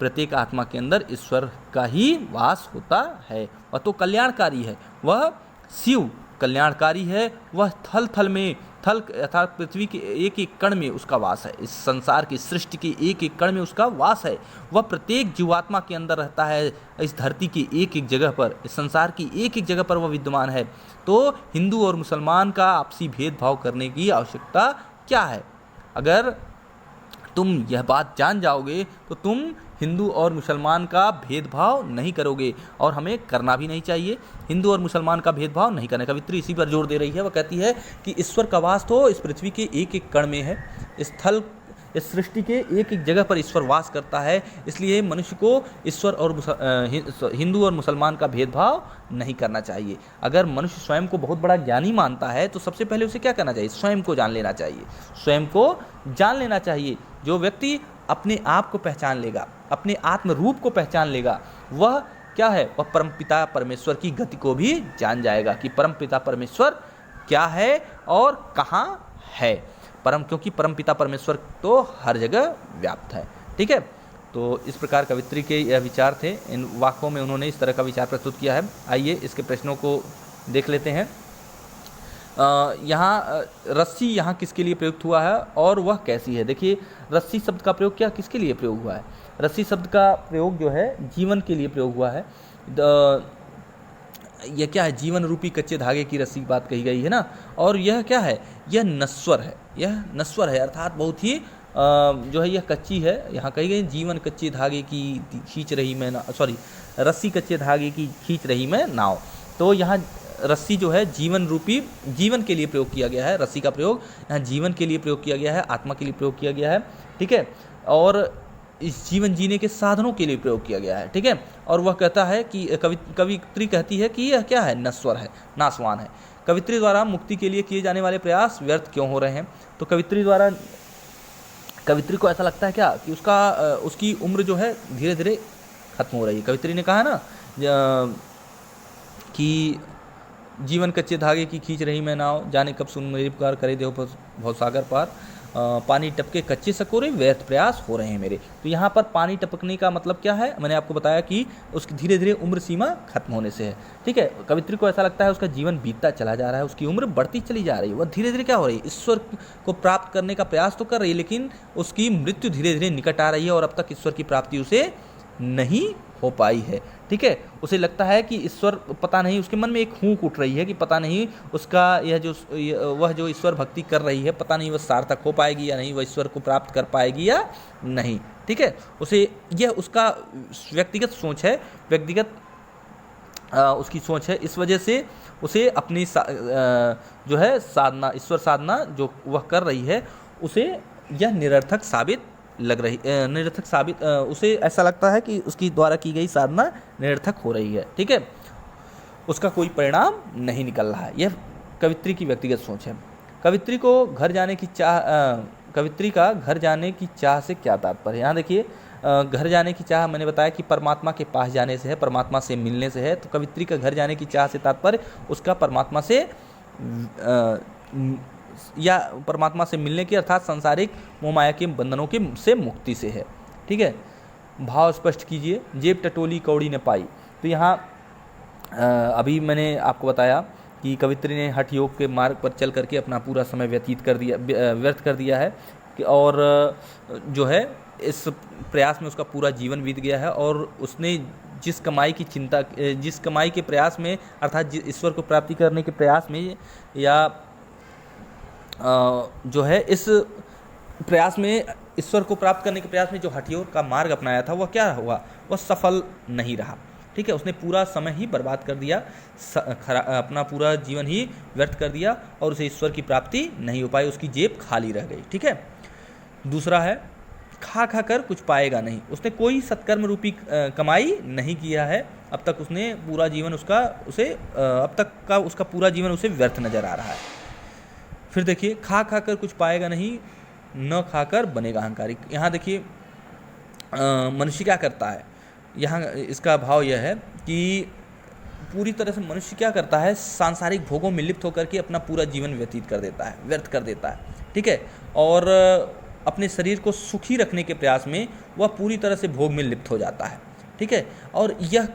प्रत्येक आत्मा के अंदर ईश्वर का ही वास होता है। वह तो कल्याणकारी है, वह शिव कल्याणकारी है, वह थल थल में, थल अर्थात पृथ्वी के एक एक कण में उसका वास है, इस संसार की सृष्टि के एक एक कण में उसका वास है। वह प्रत्येक जीवात्मा के अंदर रहता है, इस धरती की एक एक जगह पर, इस संसार की एक एक जगह पर वह विद्यमान है। तो हिंदू और मुसलमान का आपसी भेदभाव करने की आवश्यकता क्या है? अगर तुम यह बात जान जाओगे तो तुम हिंदू और मुसलमान का भेदभाव नहीं करोगे, और हमें करना भी नहीं चाहिए। हिंदू और मुसलमान का भेदभाव नहीं करने का कवित्री इसी पर जोर दे रही है। वह कहती है कि ईश्वर का वास तो इस पृथ्वी के एक एक कण में है, इस सृष्टि के एक एक जगह पर ईश्वर वास करता है। इसलिए मनुष्य को ईश्वर और हिंदू और मुसलमान का भेदभाव नहीं करना चाहिए। अगर मनुष्य स्वयं को बहुत बड़ा ज्ञानी मानता है तो सबसे पहले उसे क्या करना चाहिए? स्वयं को जान लेना चाहिए, स्वयं को जान लेना चाहिए। जो व्यक्ति अपने आप को पहचान लेगा, अपने आत्म रूप को पहचान लेगा, वह क्या है? वह परमपिता परमेश्वर की गति को भी जान जाएगा कि परमपिता परमेश्वर क्या है और कहाँ है। क्योंकि परमपिता परमेश्वर तो हर जगह व्याप्त है। ठीक है, तो इस प्रकार कवित्री के यह विचार थे। इन वाक्यों में उन्होंने इस तरह का विचार प्रस्तुत किया है। आइए इसके प्रश्नों को देख लेते हैं। यहाँ रस्सी यहाँ किसके लिए प्रयुक्त हुआ है और वह कैसी है? देखिए, रस्सी शब्द का प्रयोग किसके लिए प्रयोग हुआ है? रस्सी शब्द का प्रयोग जो है जीवन के लिए प्रयोग हुआ है। यह क्या है? जीवन रूपी कच्चे धागे की रस्सी की बात कही गई है ना। और यह क्या है? यह नश्वर है, यह नश्वर है, अर्थात बहुत ही जो है यह कच्ची है। यहाँ कही गई जीवन कच्चे धागे की खींच रही मैं रस्सी कच्चे धागे की खींच रही मैं नाव। तो यहाँ रस्सी जो है जीवन रूपी, जीवन के लिए प्रयोग किया गया है। रस्सी का प्रयोग यहाँ जीवन के लिए प्रयोग किया गया है, आत्मा के लिए प्रयोग किया गया है। ठीक है, और इस जीवन जीने के साधनों के लिए प्रयोग किया गया है। ठीक है, और वह कहता है कि कवित्री कहती है कि यह क्या है? नश्वर है, नाशवान है। कवित्री द्वारा मुक्ति के लिए किए जाने वाले प्रयास व्यर्थ क्यों हो रहे हैं? तो कवित्री को ऐसा लगता है क्या कि उसकी उम्र जो है धीरे धीरे खत्म हो रही है। कवित्री ने कहा है ना कि जीवन कच्चे धागे की खींच रही मैं नाव, जाने कब सुन मेरी पुकार, करे देव भवसागर पार, पानी टपके कच्चे सकोरे, व्यर्थ प्रयास हो रहे हैं मेरे। तो यहाँ पर पानी टपकने का मतलब क्या है? मैंने आपको बताया कि उसकी धीरे धीरे उम्र सीमा खत्म होने से है। ठीक है, कवित्री को ऐसा लगता है उसका जीवन बीतता चला जा रहा है, उसकी उम्र बढ़ती चली जा रही है। वह धीरे धीरे क्या हो रही है? ईश्वर को प्राप्त करने का प्रयास तो कर रही है, लेकिन उसकी मृत्यु धीरे धीरे निकट आ रही है और अब तक ईश्वर की प्राप्ति उसे नहीं हो पाई है। ठीक है, उसे लगता है कि ईश्वर, पता नहीं, उसके मन में एक हूक उठ रही है कि पता नहीं उसका वह जो ईश्वर भक्ति कर रही है, पता नहीं वह सार्थक हो पाएगी या नहीं, वह ईश्वर को प्राप्त कर पाएगी या नहीं। ठीक है, उसे यह उसका व्यक्तिगत सोच है, उसकी सोच है। इस वजह से उसे अपनी जो है साधना, ईश्वर साधना जो वह कर रही है, उसे यह निरर्थक साबित उसे ऐसा लगता है कि उसकी द्वारा की गई साधना निरर्थक हो रही है। ठीक है, उसका कोई परिणाम नहीं निकल रहा है। यह कवित्री की व्यक्तिगत सोच है। कवित्री को घर जाने की कवित्री का घर जाने की चाह से क्या तात्पर्य है। यहाँ देखिए, घर जाने की चाह मैंने बताया कि परमात्मा के पास जाने से है, परमात्मा से मिलने से है। तो कवित्री का घर जाने की चाह से तात्पर्य उसका परमात्मा से या परमात्मा से मिलने की अर्थात सांसारिक मोहमाया के बंधनों के से मुक्ति से है। ठीक है, भाव स्पष्ट कीजिए। जेब टटोली कौड़ी न पाई। तो यहाँ अभी मैंने आपको बताया कि कवित्री ने हठ योग के मार्ग पर चल करके अपना पूरा समय व्यर्थ कर दिया है और जो है इस प्रयास में उसका पूरा जीवन बीत गया है। और उसने जिस कमाई के प्रयास में अर्थात ईश्वर को प्राप्ति करने के प्रयास में या जो है इस प्रयास में ईश्वर को प्राप्त करने के प्रयास में जो हठ योग का मार्ग अपनाया था वह क्या हुआ, वह सफल नहीं रहा। ठीक है, उसने पूरा समय ही बर्बाद कर दिया, अपना पूरा जीवन ही व्यर्थ कर दिया और उसे ईश्वर की प्राप्ति नहीं हो पाई, उसकी जेब खाली रह गई। ठीक है, दूसरा है खा खा कर कुछ पाएगा नहीं। उसने कोई सत्कर्म रूपी कमाई नहीं किया है। अब तक उसने पूरा जीवन उसका पूरा जीवन उसे व्यर्थ नजर आ रहा है। फिर देखिए, खा खा कर कुछ पाएगा नहीं, न खाकर बनेगा अहंकारी। यहाँ देखिए मनुष्य क्या करता है, यहाँ इसका भाव यह है कि पूरी तरह से मनुष्य क्या करता है, सांसारिक भोगों में लिप्त होकर के अपना पूरा जीवन व्यतीत कर देता है, व्यर्थ कर देता है। ठीक है, और अपने शरीर को सुखी रखने के प्रयास में वह पूरी तरह से भोग में लिप्त हो जाता है। ठीक है, और यह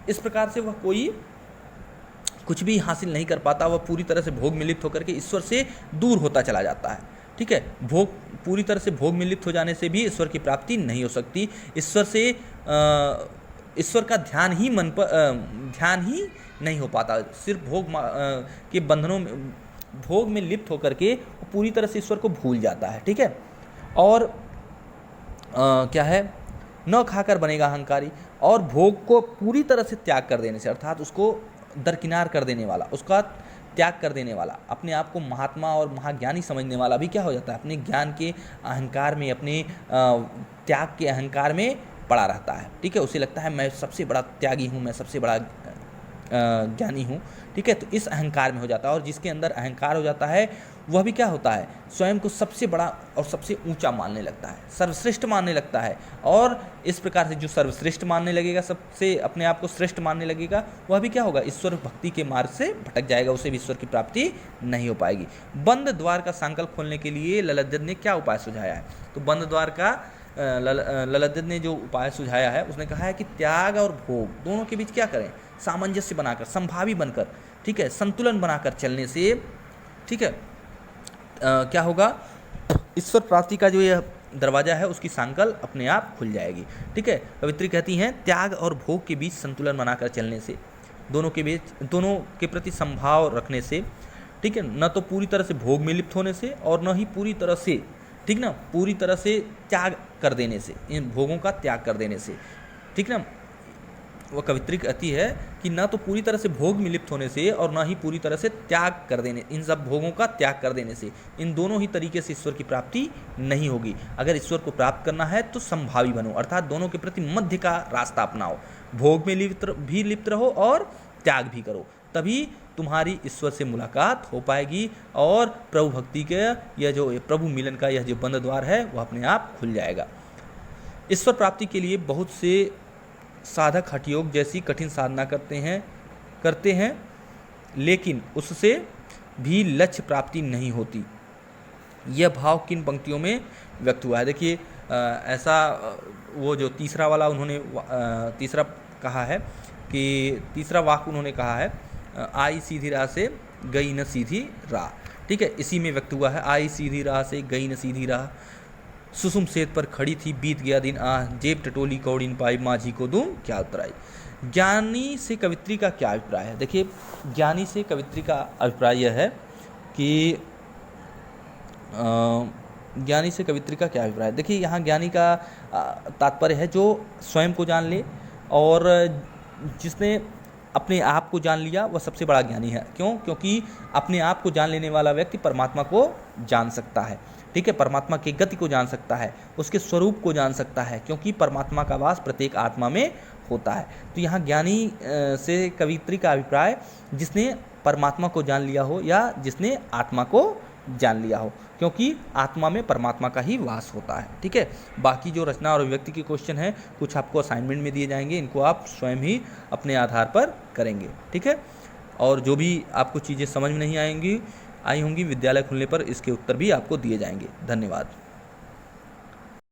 इस प्रकार से वह कोई कुछ भी हासिल नहीं कर पाता, वह पूरी तरह से भोग में लिप्त होकर के ईश्वर से दूर होता चला जाता है। ठीक है, पूरी तरह से भोग में लिप्त हो जाने से भी ईश्वर की प्राप्ति नहीं हो सकती। ईश्वर का ध्यान ही नहीं हो पाता। सिर्फ के बंधनों में भोग में लिप्त होकर के पूरी तरह से ईश्वर को भूल जाता है। ठीक है, और क्या है, न खाकर बनेगा अहंकारी। और भोग को पूरी तरह से त्याग कर देने से अर्थात उसको दरकिनार कर देने वाला, उसका त्याग कर देने वाला, अपने आप को महात्मा और महाज्ञानी समझने वाला भी क्या हो जाता है, अपने ज्ञान के अहंकार में, अपने त्याग के अहंकार में पड़ा रहता है। ठीक है, उसे लगता है मैं सबसे बड़ा त्यागी हूँ, मैं सबसे बड़ा ज्ञानी हूँ। ठीक है, तो इस अहंकार में हो जाता है। और जिसके अंदर अहंकार हो जाता है वह भी क्या होता है, स्वयं को सबसे बड़ा और सबसे ऊंचा मानने लगता है, सर्वश्रेष्ठ मानने लगता है। और इस प्रकार से जो सर्वश्रेष्ठ मानने लगेगा, सबसे अपने आप को श्रेष्ठ मानने लगेगा, वह भी क्या होगा, ईश्वर भक्ति के मार्ग से भटक जाएगा, उसे भी ईश्वर की प्राप्ति नहीं हो पाएगी। बंद द्वार का सांकल खोलने के लिए ललद्दद ने क्या उपाय सुझाया है। तो बंद द्वार का ललद्दद ने जो उपाय सुझाया है, उसने कहा है कि त्याग और भोग दोनों के बीच क्या करें, सामंजस्य बनाकर, संभावी बनकर, ठीक है, संतुलन बनाकर चलने से, ठीक है, क्या होगा, ईश्वर प्राप्ति का जो यह दरवाजा है उसकी सांकल अपने आप खुल जाएगी। ठीक है, कवित्री कहती हैं त्याग और भोग के बीच संतुलन बनाकर चलने से, दोनों के प्रति संभाव रखने से, ठीक है, न तो पूरी तरह से भोग में लिप्त होने से और न ही पूरी तरह से, ठीक ना, पूरी तरह से त्याग कर देने से, इन भोगों का त्याग कर देने से। ठीक ना, वह कवित्री कहती है कि न तो पूरी तरह से भोग में लिप्त होने से और न ही पूरी तरह से त्याग कर देने, इन सब भोगों का त्याग कर देने से, इन दोनों ही तरीके से ईश्वर की प्राप्ति नहीं होगी। अगर ईश्वर को प्राप्त करना है तो संभावी बनो, अर्थात दोनों के प्रति मध्य का रास्ता अपनाओ, भोग में लिप्त रहो और त्याग भी करो, तभी तुम्हारी ईश्वर से मुलाकात हो पाएगी और प्रभु भक्ति के यह जो प्रभु मिलन का यह जो बंद द्वार है वह अपने आप खुल जाएगा। ईश्वर प्राप्ति के लिए बहुत से साधक हठ योग जैसी कठिन साधना करते हैं, लेकिन उससे भी लक्ष्य प्राप्ति नहीं होती। यह भाव किन पंक्तियों में व्यक्त हुआ है। देखिए ऐसा वो जो तीसरा वाला उन्होंने तीसरा कहा है कि तीसरा वाक्य उन्होंने कहा है, आई सीधी राह से गई न सीधी राह। ठीक है, इसी में व्यक्त हुआ है, आई सीधी राह से गई न सीधी राह, सुसुम सेत पर खड़ी थी बीत गया दिन जेब टटोली कौड़ी न पाई, माझी को दूं क्या उतराई। ज्ञानी से कवित्री का क्या अभिप्राय है। देखिए ज्ञानी से कवित्री का अभिप्राय यह है कि ज्ञानी से कवित्री का क्या अभिप्राय है। देखिए यहाँ ज्ञानी का तात्पर्य है जो स्वयं को जान ले, और जिसने अपने आप को जान लिया वह सबसे बड़ा ज्ञानी है। क्यों? क्योंकि अपने आप को जान लेने वाला व्यक्ति परमात्मा को जान सकता है। ठीक है, परमात्मा की गति को जान सकता है, उसके स्वरूप को जान सकता है, क्योंकि परमात्मा का वास प्रत्येक आत्मा में होता है। तो यहाँ ज्ञानी से कवित्री का अभिप्राय जिसने परमात्मा को जान लिया हो या जिसने आत्मा को जान लिया हो, क्योंकि आत्मा में परमात्मा का ही वास होता है। ठीक है, बाकी जो रचना और अभिव्यक्ति के क्वेश्चन हैं कुछ आपको असाइनमेंट में दिए जाएंगे, इनको आप स्वयं ही अपने आधार पर करेंगे। ठीक है, और जो भी आपको चीज़ें समझ में नहीं आई होंगी विद्यालय खुलने पर इसके उत्तर भी आपको दिए जाएंगे। धन्यवाद।